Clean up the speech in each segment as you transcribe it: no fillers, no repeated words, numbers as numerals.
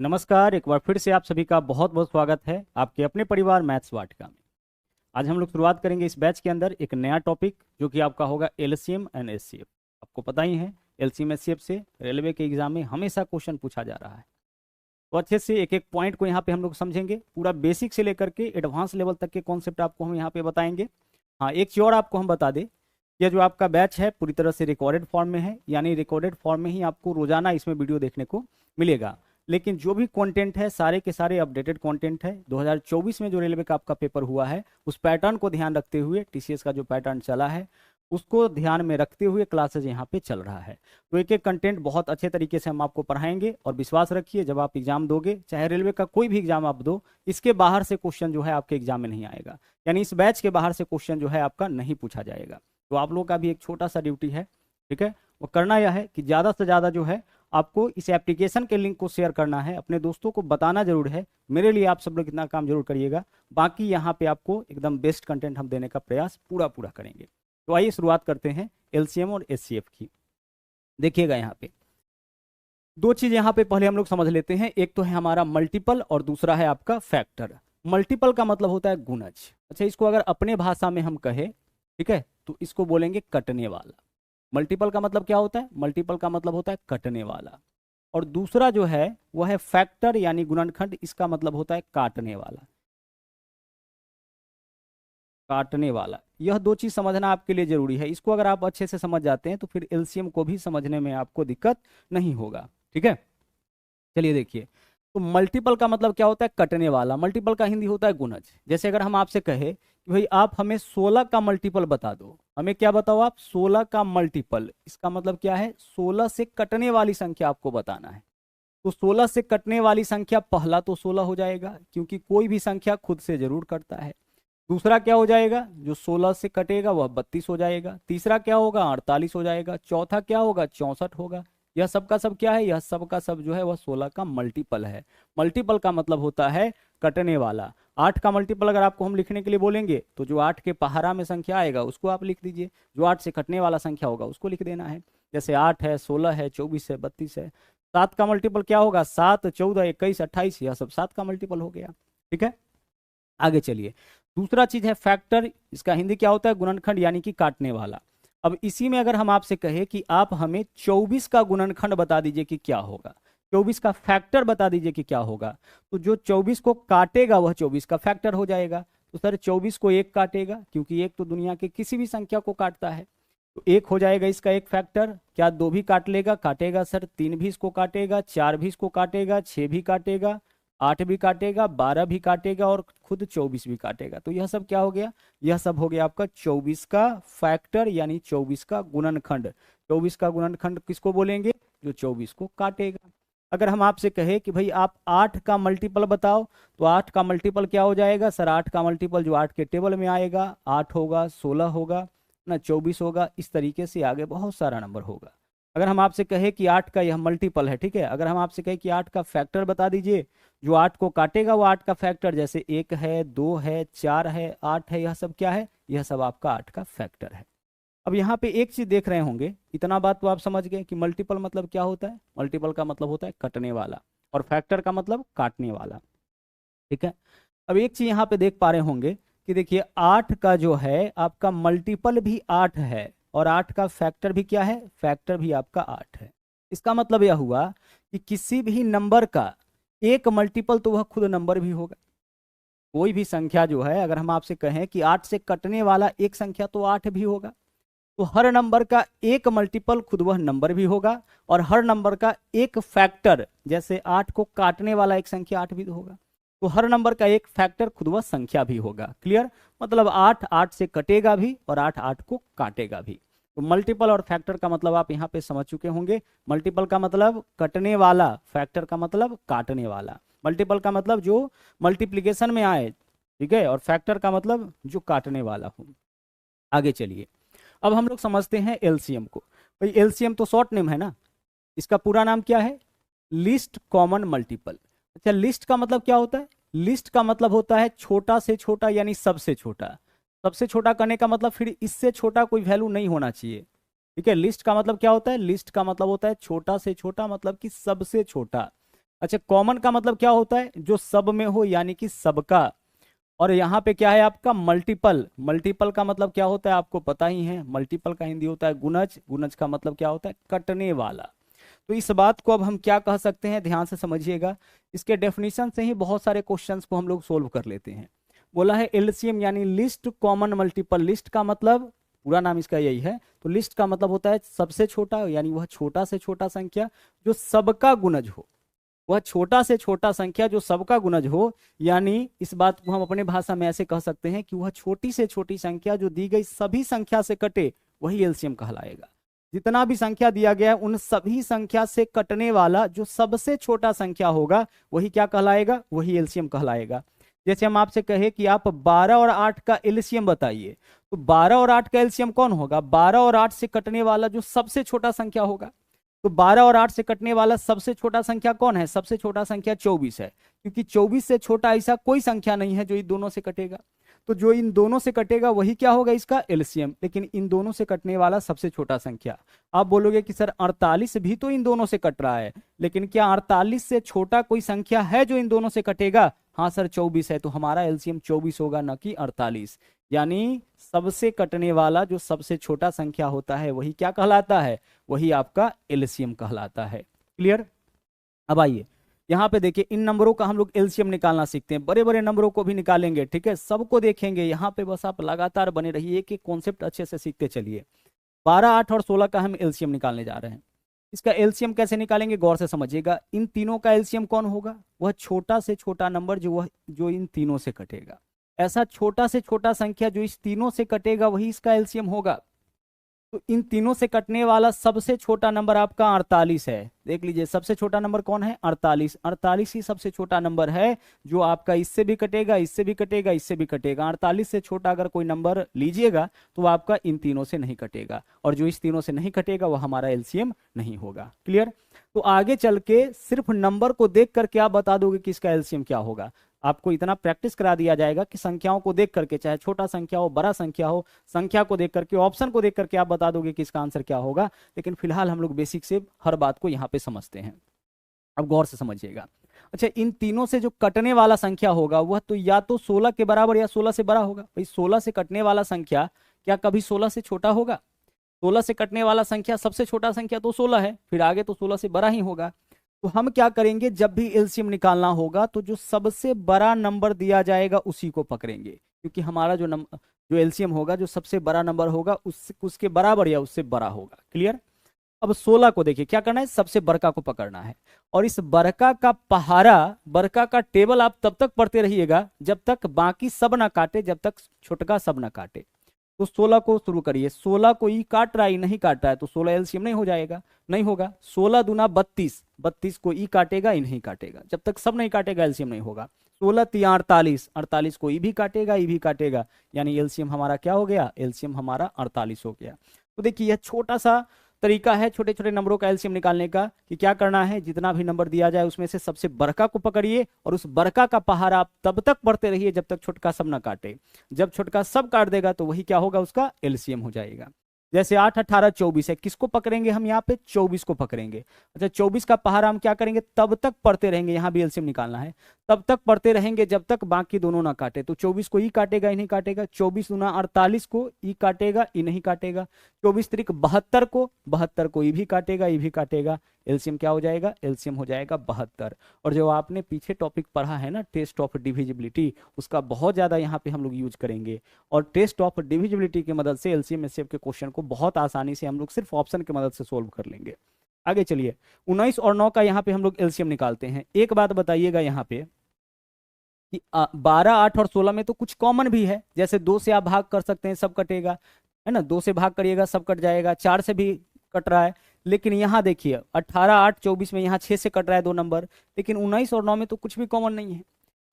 नमस्कार। एक बार फिर से आप सभी का बहुत बहुत स्वागत है आपके अपने परिवार मैथ्स वाटिका में। आज हम लोग शुरुआत करेंगे इस बैच के अंदर एक नया टॉपिक जो कि आपका होगा एलसीएम एंड एचसीएफ। आपको पता ही है एलसीएम एचसीएफ से रेलवे के एग्जाम में हमेशा क्वेश्चन पूछा जा रहा है। तो अच्छे से एक एक पॉइंट को यहाँ पे हम लोग समझेंगे, पूरा बेसिक से लेकर के एडवांस लेवल तक के कॉन्सेप्ट आपको हम यहाँ पे बताएंगे। हाँ, एक चीज और आपको हम बता दें, यह जो आपका बैच है पूरी तरह से रिकॉर्डेड फॉर्म में है, यानी रिकॉर्डेड फॉर्म में ही आपको रोजाना इसमें वीडियो देखने को मिलेगा। लेकिन जो भी कंटेंट है सारे के सारे अपडेटेड कंटेंट है। 2024 में जो रेलवे का आपका पेपर हुआ है उस पैटर्न को ध्यान रखते हुए, टीसीएस का जो पैटर्न चला है उसको ध्यान में रखते हुए क्लासेज यहाँ पे चल रहा है। तो एक एक कंटेंट बहुत अच्छे तरीके से हम आपको पढ़ाएंगे और विश्वास रखिए जब आप एग्जाम दोगे, चाहे रेलवे का कोई भी एग्जाम आप दो, इसके बाहर से क्वेश्चन जो है आपके एग्जाम में नहीं आएगा, यानी इस बैच के बाहर से क्वेश्चन जो है आपका नहीं पूछा जाएगा। तो आप लोगों का भी एक छोटा सा ड्यूटी है, ठीक है, वो करना यह है कि ज़्यादा से ज़्यादा जो है आपको इस एप्लीकेशन के लिंक को शेयर करना है, अपने दोस्तों को बताना जरूर है। मेरे लिए आप सब लोग इतना काम जरूर करिएगा, बाकी यहाँ पे आपको एकदम बेस्ट कंटेंट हम देने का प्रयास पूरा पूरा करेंगे। तो आइए शुरुआत करते हैं एलसीएम और एचसीएफ की। देखिएगा यहाँ पे दो चीज यहाँ पे पहले हम लोग समझ लेते हैं। एक तो है हमारा मल्टीपल और दूसरा है आपका फैक्टर। मल्टीपल का मतलब होता है गुणज। अच्छा, इसको अगर अपने भाषा में हम कहें, ठीक है, तो इसको बोलेंगे कटने वाला। मल्टीपल का मतलब क्या होता है? मल्टीपल का मतलब होता है कटने वाला। और दूसरा जो है वह है फैक्टर यानी गुणनखंड, इसका मतलब होता है काटने वाला। काटने वाला, यह दो चीज समझना आपके लिए जरूरी है। इसको अगर आप अच्छे से समझ जाते हैं तो फिर एलसीएम को भी समझने में आपको दिक्कत नहीं होगा, ठीक है। चलिए देखिए, तो मल्टीपल का मतलब क्या होता है? कटने वाला। मल्टीपल का हिंदी होता है गुणज। जैसे अगर हम आपसे कहे कि भाई आप हमें 16 का मल्टीपल बता दो, हमें क्या बताओ आप? 16 का मल्टीपल। इसका मतलब क्या है? 16 से कटने वाली संख्या आपको बताना है। तो 16 से कटने वाली संख्या, पहला तो 16 हो जाएगा क्योंकि कोई भी संख्या खुद से जरूर कटता है। दूसरा क्या हो जाएगा? जो 16 से कटेगा वह 32 हो जाएगा। तीसरा क्या होगा? 48 हो जाएगा। चौथा क्या होगा? 64 होगा। यह सब का सब क्या है? यह सब का सब जो है वह 16 का मल्टीपल है। मल्टीपल का मतलब होता है कटने वाला। 8 का मल्टीपल अगर आपको हम लिखने के लिए बोलेंगे तो जो 8 के पहाड़ा में संख्या आएगा उसको आप लिख दीजिए, जो 8 से कटने वाला संख्या होगा उसको लिख देना है। जैसे 8 है, 16 है, 24 है, 32 है। 7 का मल्टीपल क्या होगा? 7, 14, 21, 28, यह सब 7 का मल्टीपल हो गया, ठीक है। आगे चलिए, दूसरा चीज है फैक्टर। इसका हिंदी क्या होता है? गुणनखंड यानी कि काटने वाला। अब इसी में अगर हम आपसे कहे कि आप हमें 24 का गुणनखंड बता दीजिए कि क्या होगा, 24 का फैक्टर बता दीजिए कि क्या होगा, तो जो 24 को काटेगा वह 24 का फैक्टर हो जाएगा। तो सर 24 को एक काटेगा, क्योंकि एक तो दुनिया के किसी भी संख्या को काटता है, तो एक हो जाएगा इसका एक फैक्टर। क्या दो भी काट लेगा? काटेगा सर। 3 भी इसको काटेगा, 4 भी इसको काटेगा, 6 भी काटेगा, 8 भी काटेगा, 12 भी काटेगा और खुद 24 भी काटेगा। तो यह सब क्या हो गया? यह सब हो गया आपका 24 का फैक्टर यानी 24 का गुणनखंड। 24 का गुणनखंड किसको बोलेंगे? जो 24 को काटेगा। अगर हम आपसे कहे कि भाई आप 8 का मल्टीपल बताओ, तो 8 का मल्टीपल क्या हो जाएगा? सर 8 का मल्टीपल जो 8 के टेबल में आएगा, 8 होगा, 16 होगा ना, 24 होगा। इस तरीके से आगे बहुत सारा नंबर होगा। अगर हम आपसे कहे कि 8 का यह मल्टीपल है, ठीक है, अगर हम आपसे कहे कि 8 का फैक्टर बता दीजिए, जो 8 को काटेगा वो 8 का फैक्टर, जैसे 1 है, 2 है, 4 है, 8 है, यह सब क्या है? यह सब आपका 8 का फैक्टर है। अब यहाँ पे एक चीज देख रहे होंगे, इतना बात तो आप समझ गए कि मल्टीपल मतलब क्या होता है। मल्टीपल का मतलब होता है कटने वाला और फैक्टर का मतलब काटने वाला, ठीक है। अब एक चीज यहाँ पे देख पा रहे होंगे कि देखिए 8 का जो है आपका मल्टीपल भी 8 है और 8 का फैक्टर भी क्या है? फैक्टर भी आपका 8 है। इसका मतलब यह हुआ कि किसी भी नंबर का एक मल्टीपल तो वह खुद नंबर भी होगा। कोई भी संख्या जो है, अगर हम आपसे कहें कि 8 से कटने वाला एक संख्या तो 8 भी होगा, तो हर नंबर का एक मल्टीपल खुद वह नंबर भी होगा और हर नंबर का एक फैक्टर, जैसे 8 को काटने वाला एक संख्या 8 भी होगा, तो हर नंबर का एक फैक्टर खुद वह संख्या भी होगा। क्लियर? मतलब 8 8 से कटेगा भी और 8 8 को काटेगा भी। तो मल्टीपल और फैक्टर का मतलब आप यहाँ पे समझ चुके होंगे। मल्टीपल का मतलब कटने वाला, फैक्टर का मतलब काटने वाला। मल्टीपल का मतलब जो मल्टीप्लीकेशन में आए, ठीक है, और फैक्टर का मतलब जो काटने वाला हो। आगे चलिए, अब हम लोग समझते हैं एलसीएम को। भाई एलसीएम तो शॉर्ट नेम है ना, इसका पूरा नाम क्या है? List common multiple. अच्छा, लिस्ट का मतलब क्या होता है? लिस्ट का मतलब होता है छोटा से छोटा यानी सबसे छोटा। सबसे छोटा करने का मतलब फिर इससे छोटा कोई वैल्यू नहीं होना चाहिए, ठीक है। लिस्ट का मतलब क्या होता है? लिस्ट का मतलब होता है छोटा से छोटा, मतलब कि सबसे छोटा। अच्छा, कॉमन का मतलब क्या होता है? जो सब में हो, यानी कि सबका। और यहाँ पे क्या है आपका? मल्टीपल। मल्टीपल का मतलब क्या होता है आपको पता ही है। मल्टीपल का हिंदी होता है गुणज। गुणज का मतलब क्या होता है? कटने वाला। तो इस बात को अब हम क्या कह सकते हैं, ध्यान से समझिएगा। इसके डेफिनेशन से ही बहुत सारे क्वेश्चंस को हम लोग सोल्व कर लेते हैं। बोला है एलसीएम यानी लिस्ट कॉमन मल्टीपल। लिस्ट का मतलब, पूरा नाम इसका यही है, तो लिस्ट का मतलब होता है सबसे छोटा, यानी वह छोटा से छोटा संख्या जो सबका गुणज हो। वह छोटा से छोटा संख्या जो सबका गुणज हो, यानी इस बात को हम अपने भाषा में ऐसे कह सकते हैं कि वह छोटी से छोटी संख्या जो दी गई सभी संख्या से कटे, वही एलसीएम कहलाएगा। जितना भी संख्या दिया गया है उन सभी संख्या से कटने वाला जो सबसे छोटा संख्या होगा, वही क्या कहलाएगा? वही एलसीएम कहलाएगा। जैसे हम आपसे कहे कि आप 12 और 8 का एलसीएम बताइए, तो 12 और 8 का एलसीएम कौन होगा? 12 और 8 से कटने वाला जो सबसे छोटा संख्या होगा। तो 12 और 8 से कटने वाला सबसे छोटा संख्या कौन है? सबसे छोटा संख्या 24 है, क्योंकि 24 से छोटा ऐसा कोई संख्या नहीं है जो इन दोनों से कटेगा। तो जो इन दोनों से कटेगा वही क्या होगा? इसका एलसीएम। लेकिन इन दोनों से कटने वाला सबसे छोटा संख्या, आप बोलोगे कि सर 48 भी तो इन दोनों से कट रहा है, लेकिन क्या 48 से छोटा कोई संख्या है जो इन दोनों से कटेगा? हाँ सर 24 है, तो हमारा एलसीएम 24 होगा, न कि 48। यानी सबसे कटने वाला जो सबसे छोटा संख्या होता है वही क्या कहलाता है? वही आपका एलसीएम कहलाता है। क्लियर? अब आइए यहाँ पे देखिए, इन नंबरों का हम लोग एलसीएम निकालना सीखते हैं, बड़े बड़े नंबरों को भी निकालेंगे, ठीक है, सबको देखेंगे यहाँ पे। बस आप लगातार बने रहिए, एक एक कॉन्सेप्ट अच्छे से सीखते चलिए। 12, 8 और 16 का हम एलसीएम निकालने जा रहे हैं। इसका एलसीएम कैसे निकालेंगे, गौर से समझिएगा। इन तीनों का एलसीएम कौन होगा? वह छोटा से छोटा नंबर जो इन तीनों से कटेगा। ऐसा छोटा से छोटा संख्या जो इस तीनों से कटेगा वही इसका एलसीएम होगा। तो इन तीनों से कटने वाला सबसे छोटा नंबर आपका 48 है। देख लीजिए सबसे छोटा नंबर कौन है? 48। 48 ही सबसे छोटा नंबर है जो आपका इससे भी कटेगा, इससे भी कटेगा, इससे भी कटेगा। 48 से छोटा अगर कोई नंबर लीजिएगा तो वो आपका इन तीनों से नहीं कटेगा, और जो इस तीनों से नहीं कटेगा वह हमारा एलसीएम नहीं होगा। क्लियर? तो आगे चल के सिर्फ नंबर को देख करके आप बता दोगे कि इसका एलसीएम क्या होगा। आपको इतना प्रैक्टिस करा दिया जाएगा कि संख्याओं को देख करके, चाहे छोटा संख्या हो बड़ा संख्या हो, संख्या को देख करके, ऑप्शन को देख करके आप बता दोगे कि इसका आंसर क्या होगा। लेकिन फिलहाल हम लोग बेसिक से हर बात को यहाँ पे समझते हैं। अब गौर से समझिएगा। अच्छा, इन तीनों से जो कटने वाला संख्या होगा वह तो या तो 16 के बराबर या 16 से बड़ा होगा। भाई 16 से कटने वाला संख्या क्या कभी 16 से छोटा होगा? 16 से कटने वाला संख्या सबसे छोटा संख्या तो 16 है, फिर आगे तो 16 से बड़ा ही होगा। तो हम क्या करेंगे, जब भी एलसीएम निकालना होगा तो जो सबसे बड़ा नंबर दिया जाएगा उसी को पकड़ेंगे, क्योंकि हमारा जो एलसीएम होगा, जो सबसे बड़ा नंबर होगा उसके बराबर या उससे बड़ा होगा। क्लियर? अब 16 को देखिए, क्या करना है? सबसे बड़का को पकड़ना है, और इस बड़का का पहाड़ा, बड़का का टेबल आप तब तक पढ़ते रहिएगा जब तक बाकी सब ना काटे, जब तक छोटका सब ना काटे। तो 16 को शुरू करिए। 16 को ई काट रहा है, ई नहीं काट रहा है, तो 16 एलसीएम नहीं हो जाएगा, नहीं होगा। 16 दूना 32, 32 को ई काटेगा, ई नहीं काटेगा, जब तक सब नहीं काटेगा एलसीएम नहीं होगा। 16 तिया 48, 48 को ई भी काटेगा, ई भी काटेगा, यानी एलसीएम हमारा क्या हो गया? एलसीएम हमारा 48 हो गया। तो देखिए यह छोटा सा तरीका है छोटे छोटे नंबरों का एलसीएम निकालने का, कि क्या करना है, जितना भी नंबर दिया जाए उसमें से सबसे बड़का को पकड़िए, और उस बड़का का पहाड़ा आप तब तक पढ़ते रहिए जब तक छोटका सब ना काटे। जब छोटका सब काट देगा तो वही क्या होगा? उसका एलसीएम हो जाएगा। जैसे 8, 18, 24 है, किसको पकड़ेंगे हम यहाँ पे? 24 को पकड़ेंगे। अच्छा, 24 का पहाड़ा हम क्या करेंगे? तब तक पढ़ते रहेंगे, यहाँ भी एलसीएम निकालना है, तब तक पढ़ते रहेंगे जब तक बाकी दोनों ना काटे। तो 24 को ई काटेगा, ई नहीं काटेगा। 24 दूना 48 को ई काटेगा, ई नहीं काटेगा। 24 त्रिक 72 को, 72 को ई भी काटेगा, ई भी काटेगा। एलसीएम क्या हो जाएगा? एलसीएम हो जाएगा 72। और जो आपने पीछे टॉपिक पढ़ा है ना, टेस्ट ऑफ डिविजिबिलिटी, उसका बहुत ज्यादा यहाँ पे हम लोग यूज करेंगे, और टेस्ट ऑफ डिविजिबिलिटी की मदद से एलसीएम एचसीएफ के क्वेश्चन को बहुत आसानी से हम लोग सिर्फ ऑप्शन की मदद से सोल्व कर लेंगे। आगे चलिए, 19 और 9 का यहाँ पे हम लोग एलसीएम निकालते हैं। एक बात बताइएगा यहाँ पे कि 12, 8 और 16 में तो कुछ कॉमन भी है, जैसे 2 से आप भाग कर सकते हैं, सब कटेगा, है ना, 2 से भाग करिएगा सब कट जाएगा। 4 से भी कट रहा है, लेकिन यहाँ देखिए 18, 8, 24 में यहाँ 6 से कट रहा है 2 नंबर, लेकिन 19 और 9 में तो कुछ भी कॉमन नहीं है।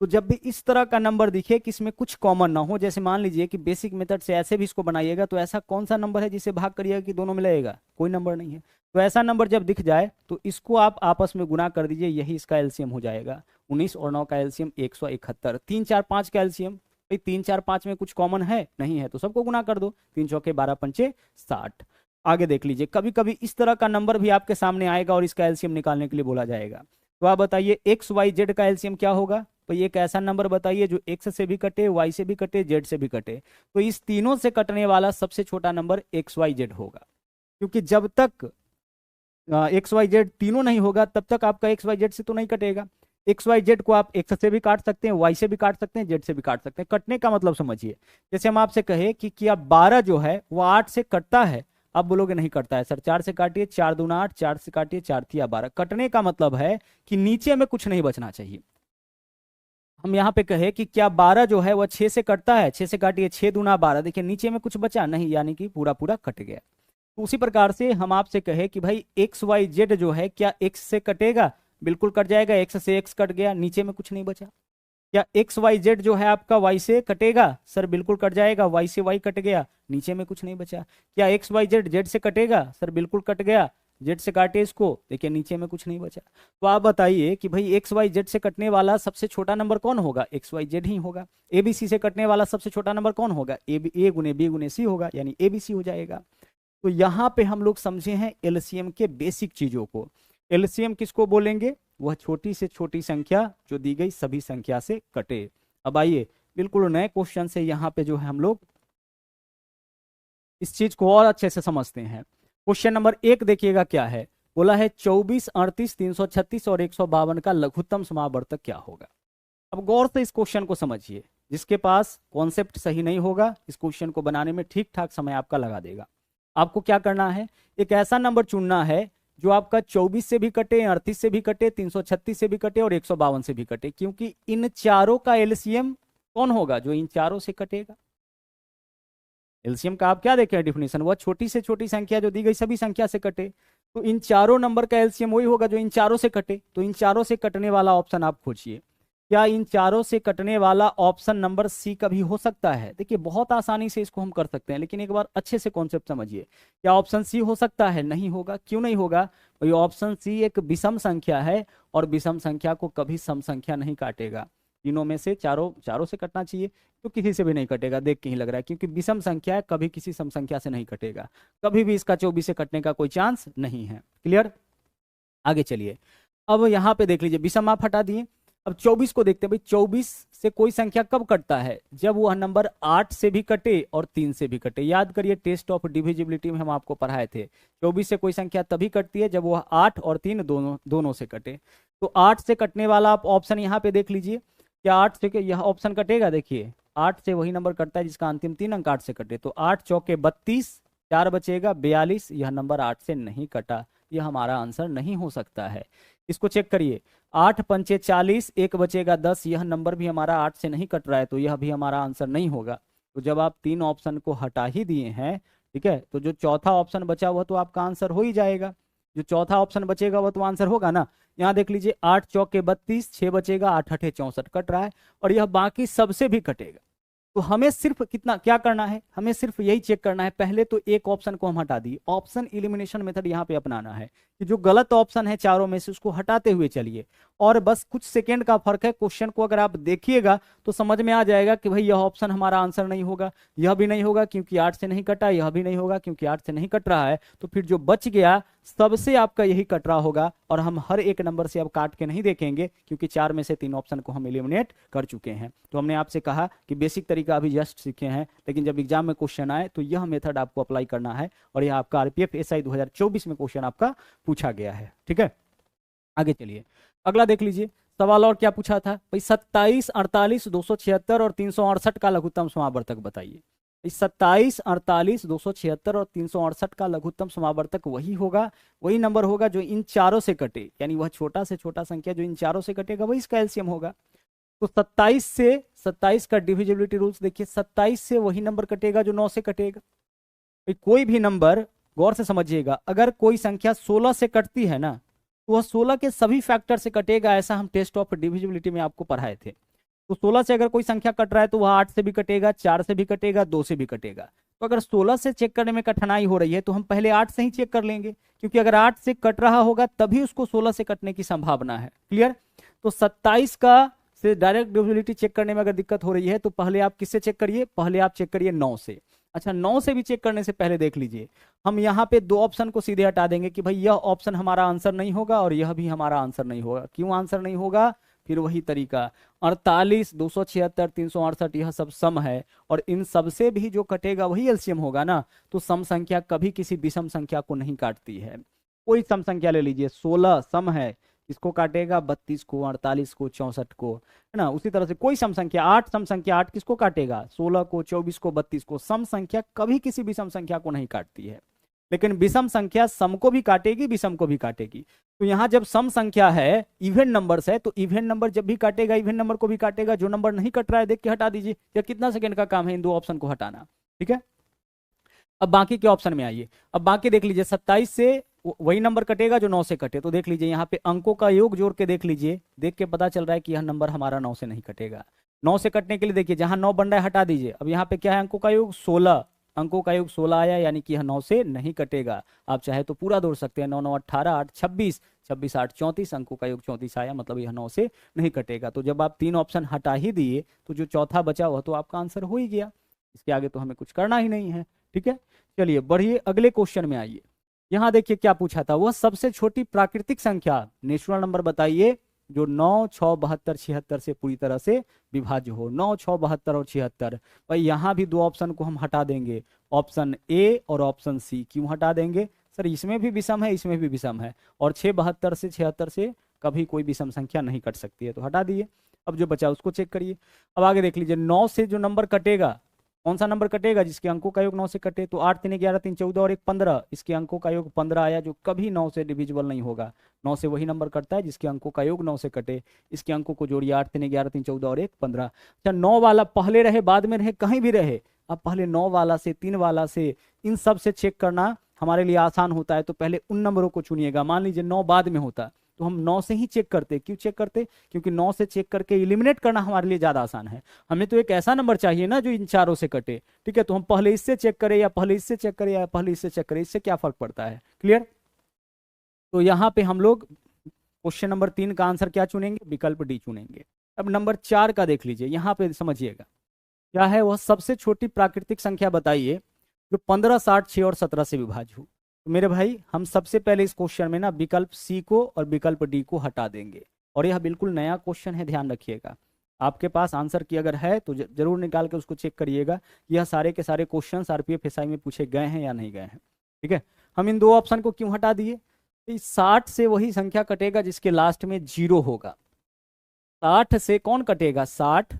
तो जब भी इस तरह का नंबर दिखे कि इसमें कुछ कॉमन ना हो, जैसे मान लीजिए कि बेसिक मेथड से ऐसे भी इसको बनाइएगा, तो ऐसा कौन सा नंबर है जिसे भाग करिएगा कि दोनों में लगेगा? कोई नंबर नहीं है। तो ऐसा नंबर जब दिख जाए तो इसको आप आपस में गुना कर दीजिए, यही इसका एलसीएम हो जाएगा। 19 और 9 का एलसीएम 171। 3, 4, 5 का एलसीएम, भाई 3, 4, 5 में कुछ कॉमन है? नहीं है, तो सबको गुना कर दो। 3 चौके 12 पंचे 60। आगे देख लीजिए, कभी कभी इस तरह का नंबर भी आपके सामने आएगा और इसका एलसीएम निकालने के लिए बोला जाएगा। तो आप बताइए एक्स वाई जेड का एलसीएम क्या होगा। तो ये एक ऐसा नंबर बताइए जो एक्स से भी कटे, वाई से भी कटे, जेड से भी कटे। तो इस तीनों से कटने वाला सबसे छोटा नंबर एक्स वाई जेड होगा, क्योंकि जब तक एक्स वाई जेड तीनों नहीं होगा तब तक आपका एक्स वाई जेड से तो नहीं कटेगा। एक्स वाई जेड को आप एक्स से भी काट सकते हैं, वाई से भी काट सकते हैं, जेड से भी काट सकते हैं। कटने का मतलब समझिए, जैसे हम आपसे कहे कि क्या 12 जो है वो 8 से कटता है, आप बोलोगे नहीं कटता है सर, 4 से काटिए, 4 दूना 8, 4 से काटिए, 4 तिया 12। कटने का मतलब है कि नीचे में कुछ नहीं बचना चाहिए। हम यहाँ पे कहे कि क्या 12 जो है वह 6 से कटता है, 6 से काटिए, 6 दूना 12, देखिए नीचे में कुछ बचा नहीं, यानी कि पूरा पूरा कट गया। तो उसी प्रकार से हम आपसे कहे कि भाई एक्स वाई जेड जो है क्या एक्स से कटेगा, बिल्कुल कट जाएगा, एक्स से एक्स कट गया, नीचे में कुछ नहीं बचा। क्या एक्स वाई जेड जो है आपका वाई से कटेगा, सर बिल्कुल कट जाएगा, वाई से वाई कट गया, नीचे में कुछ नहीं बचा। क्या एक्स वाई जेड जेड से कटेगा, सर बिल्कुल कट गया, जेड से काटे इसको, देखिए नीचे में कुछ नहीं बचा। तो आप बताइए कि भाई एक्स वाई जेड से कटने वाला सबसे छोटा नंबर कौन होगा, एक्स वाई जेड ही होगा। एबीसी से कटने वाला सबसे छोटा नंबर कौन होगा, ए गुने बी गुने सी होगा, यानी एबीसी हो जाएगा। तो यहाँ पे हम लोग समझे हैं एलसीएम के बेसिक चीजों को। एलसीएम किसको बोलेंगे, वह छोटी से छोटी संख्या जो दी गई सभी संख्या से कटे। अब आइए बिल्कुल नए क्वेश्चन से यहाँ पे जो है हम लोग इस चीज को और अच्छे से समझते हैं। क्वेश्चन नंबर 1 देखिएगा क्या है, बोला है 24, 38, 336 और 152 का लघुत्तम समावर्तक क्या होगा। अब गौर से इस क्वेश्चन को समझिए, जिसके पास कॉन्सेप्ट सही नहीं होगा इस क्वेश्चन को बनाने में ठीक ठाक समय आपका लगा देगा। आपको क्या करना है, एक ऐसा नंबर चुनना है जो आपका 24 से भी कटे, 38 से भी कटे, 336 से भी कटे और 152 से भी कटे, क्योंकि इन चारों का एलसीएम कौन होगा, जो इन चारों से कटेगा। एलसीएम का आप क्या देखें डिफिनेशन, वह छोटी से छोटी संख्या जो दी गई सभी संख्या से कटे। तो इन चारों नंबर का एलसीएम वही होगा जो इन चारों से कटे। तो इन चारों से कटने वाला ऑप्शन आप खोजिए। क्या इन चारों से कटने वाला ऑप्शन नंबर सी का भी हो सकता है। देखिए बहुत आसानी से इसको हम कर सकते हैं, लेकिन एक बार अच्छे से कॉन्सेप्ट समझिए। क्या ऑप्शन सी हो सकता है, नहीं होगा। क्यों नहीं होगा, भाई ऑप्शन सी एक विषम संख्या है और विषम संख्या को कभी सम संख्या नहीं काटेगा। तीनों में से चारों से कटना चाहिए, तो किसी से भी नहीं कटेगा, देख के ही लग रहा है, क्योंकि विषम संख्या है, कभी किसी सम संख्या से नहीं कटेगा। कभी भी इसका 24 से कटने का कोई चांस नहीं है। क्लियर, आगे चलिए। अब यहाँ पे देख लीजिए, विषम आप हटा दिए, अब 24 को देखते हैं। भाई 24 से कोई संख्या कब कटता है, जब वह नंबर 8 से भी कटे और 3 से भी कटे। याद करिए टेस्ट ऑफ डिविजिबिलिटी में हम आपको पढ़ाए थे, 24 से कोई संख्या तभी कटती है जब वह 8 और 3 दोनों से कटे। तो 8 से कटने वाला आप ऑप्शन यहाँ पे देख लीजिए, क्या 8 से यह ऑप्शन कटेगा। देखिए 8 से वही नंबर कटता है जिसका अंतिम 3 अंक 8 से कटे। तो 8 चौके 32, 4 बचेगा 42, यह नंबर 8 से नहीं कटा, यह हमारा आंसर नहीं हो सकता है। इसको चेक करिए, 8 पंचे 40, 1 बचेगा 10, यह नंबर भी हमारा 8 से नहीं कट रहा है, तो यह भी हमारा आंसर नहीं होगा। तो जब आप 3 ऑप्शन को हटा ही दिए हैं, ठीक है, तो जो चौथा ऑप्शन बचा हुआ तो आपका आंसर हो ही जाएगा। जो चौथा ऑप्शन बचेगा वह तो आंसर होगा ना। यहाँ देख लीजिए, 8 चौके 32, 6 बचेगा, 8 8 64 कट रहा है, और यह बाकी सबसे भी कटेगा। तो हमें सिर्फ कितना क्या करना है, हमें सिर्फ यही चेक करना है। पहले तो एक ऑप्शन को हम हटा दिए, ऑप्शन इलिमिनेशन मेथड यहाँ पे अपनाना है कि जो गलत ऑप्शन है चारों में से उसको हटाते हुए चलिए, और बस कुछ सेकंड का फर्क है। क्वेश्चन को अगर आप देखिएगा तो समझ में आ जाएगा कि भाई यह ऑप्शन हमारा आंसर नहीं होगा, यह भी नहीं होगा क्योंकि 8 से नहीं कटा, यह भी नहीं होगा क्योंकि 8 से नहीं कट रहा है। तो फिर जो बच गया सबसे आपका यही कट रहा होगा, और हम हर एक नंबर से अब काट के नहीं देखेंगे क्योंकि 4 में से 3 ऑप्शन को हम एलिमिनेट कर चुके हैं। तो हमने आपसे कहा कि बेसिक तरीका अभी जस्ट सीखे हैं, लेकिन जब एग्जाम में क्वेश्चन आए तो यह मेथड आपको अप्लाई करना है, और यह आपका आरपीएफ एसआई 2024 में क्वेश्चन आपका पूछा गया है। ठीक है, आगे चलिए, अगला देख लीजिए। सवाल और क्या पूछा था भाई, 27, 48, 276 और 368 का लघुत्तम समावर्तक बताइए। 27, 48, 276 और 368 का लघुत्तम समावर्तक वही होगा, वही नंबर होगा जो इन चारों से कटे, यानी वह छोटा से छोटा संख्या जो इन चारों से कटेगा वही इसका एलसीएम होगा। तो 27 से 27 का डिविजिबिलिटी रूल्स देखिए, 27 से वही नंबर कटेगा जो 9 से कटेगा। कोई भी नंबर, गौर से समझिएगा, अगर कोई संख्या 16 से कटती है ना, तो वह 16 के सभी फैक्टर से कटेगा, ऐसा हम टेस्ट ऑफ डिविजिबिलिटी में आपको पढ़ाए थे। तो 16 से अगर कोई संख्या कट रहा है तो वह 8 से भी कटेगा, 4 से भी कटेगा, 2 से भी कटेगा। तो अगर 16 से चेक करने में कठिनाई हो रही है तो हम पहले 8 से ही चेक कर लेंगे, क्योंकि अगर 8 से कट रहा होगा तभी उसको 16 से कटने की संभावना है। क्लियर, तो 27 का से डायरेक्ट डिविजिबिलिटी चेक करने में अगर दिक्कत हो रही है तो पहले आप किससे चेक करिए, पहले आप चेक करिए 9 से। अच्छा, 9 से भी चेक करने से पहले देख लीजिए, हम यहाँ पे दो ऑप्शन को सीधे हटा देंगे कि भाई यह ऑप्शन हमारा आंसर नहीं होगा और यह भी हमारा आंसर नहीं होगा। क्यों आंसर नहीं होगा? फिर वही तरीका, 48, 276, 368, यह सब सम है और इन सब से भी जो कटेगा वही एलसीएम होगा ना। तो सम संख्या कभी किसी विषम संख्या को नहीं काटती है। कोई सम संख्या ले लीजिए, 16 सम है, किसको काटेगा? 32 को, 48 को, 64 को, है ना। उसी तरह से कोई सम संख्या 8, सम संख्या 8 किसको काटेगा? 16 को, 24 को, 32 को। सम संख्या कभी किसी विषम संख्या को नहीं काटती है, लेकिन विषम संख्या सम को भी काटेगी, विषम को भी काटेगी। तो यहाँ जब सम संख्या है, इवन नंबर्स है, तो इवन नंबर जब भी काटेगा इवन नंबर को भी काटेगा। जो नंबर नहीं कट रहा है देख के हटा दीजिए। या कितना सेकंड का काम है इन दो ऑप्शन को हटाना, ठीक है। अब बाकी के ऑप्शन में आइए। अब बाकी देख लीजिए, 27 से वही नंबर कटेगा जो 9 से कटे। तो देख लीजिए यहाँ पे अंकों का योग जोड़ के देख लीजिए, देख के पता चल रहा है कि यह नंबर हमारा 9 से नहीं कटेगा। 9 से कटने के लिए देखिए, जहां 9 बन रहा है हटा दीजिए। अब यहाँ पे क्या है? अंकों का योग 16, अंकों का योग 16 आया, यानी कि यह 9 से नहीं कटेगा। आप चाहे तो पूरा जोड़ सकते हैं, 9 9 18, 8 26, 26 8 34, अंकों का योग 34 आया, मतलब यह 9 से नहीं कटेगा। तो जब आप 3 ऑप्शन हटा ही दिए तो जो चौथा बचा वह तो आपका आंसर हो ही गया। इसके आगे तो हमें कुछ करना ही नहीं है, ठीक है। चलिए बढ़िए, अगले क्वेश्चन में आइए। यहाँ देखिए क्या पूछा था, वह सबसे छोटी प्राकृतिक संख्या, नेचुरल नंबर बताइए, जो 9, 6, 72, 76 से पूरी तरह से विभाज्य हो। 9, 6, 72 और 76। भाई यहाँ भी दो ऑप्शन को हम हटा देंगे, ऑप्शन ए और ऑप्शन सी। क्यों हटा देंगे? सर इसमें भी विषम है, इसमें भी विषम है, और 6, 72 से 76 से कभी कोई विषम संख्या नहीं कट सकती है, तो हटा दिए। अब जो बचा उसको चेक करिए। अब आगे देख लीजिए, 9 से जो नंबर कटेगा, कौन सा नंबर कटेगा? जिसके अंकों का योग 9 से कटे। तो 8 3 11 3 14 और 1 15, इसके अंकों का योग 15 आया, जो कभी 9 से डिविजिबल नहीं होगा। 9 से वही नंबर कटता है जिसके अंकों का योग 9 से कटे। इसके अंकों को जोड़िए, 8 3 11 3 14 और 1 15। अच्छा, 9 वाला पहले रहे बाद में रहे कहीं भी रहे, अब पहले 9 वाला से, 3 वाला से, इन सब से चेक करना हमारे लिए आसान होता है। तो पहले उन नंबरों को चुनिएगा। मान लीजिए 9 बाद में होता तो हम 9 से ही चेक करते। क्यों चेक करते? क्योंकि 9 से चेक करके इलिमिनेट करना हमारे लिए ज्यादा आसान है। हमें तो एक ऐसा नंबर चाहिए ना जो इन चारों से कटे, ठीक है। तो हम पहले इससे चेक करें या पहले इससे चेक करें या पहले इससे चेक करें, इससे क्या फर्क पड़ता है? क्लियर? तो यहाँ पे हम लोग क्वेश्चन नंबर 3 का आंसर क्या चुनेंगे? विकल्प डी चुनेंगे। अब नंबर 4 का देख लीजिए, यहाँ पे समझिएगा क्या है। वह सबसे छोटी प्राकृतिक संख्या बताइए जो 15, 60, 6 और 17 से विभाज्य हो। तो मेरे भाई, हम सबसे पहले इस क्वेश्चन में ना विकल्प सी को और विकल्प डी को हटा देंगे। और यह बिल्कुल नया क्वेश्चन है, ध्यान रखिएगा। आपके पास आंसर की अगर है तो जरूर निकाल के उसको चेक करिएगा। यह सारे के सारे क्वेश्चन आरपीएफ एसआई में पूछे गए हैं या नहीं गए हैं, ठीक है। हम इन दो ऑप्शन को क्यों हटा दिए? 60 से वही संख्या कटेगा जिसके लास्ट में 0 होगा। 60 से कौन कटेगा? 60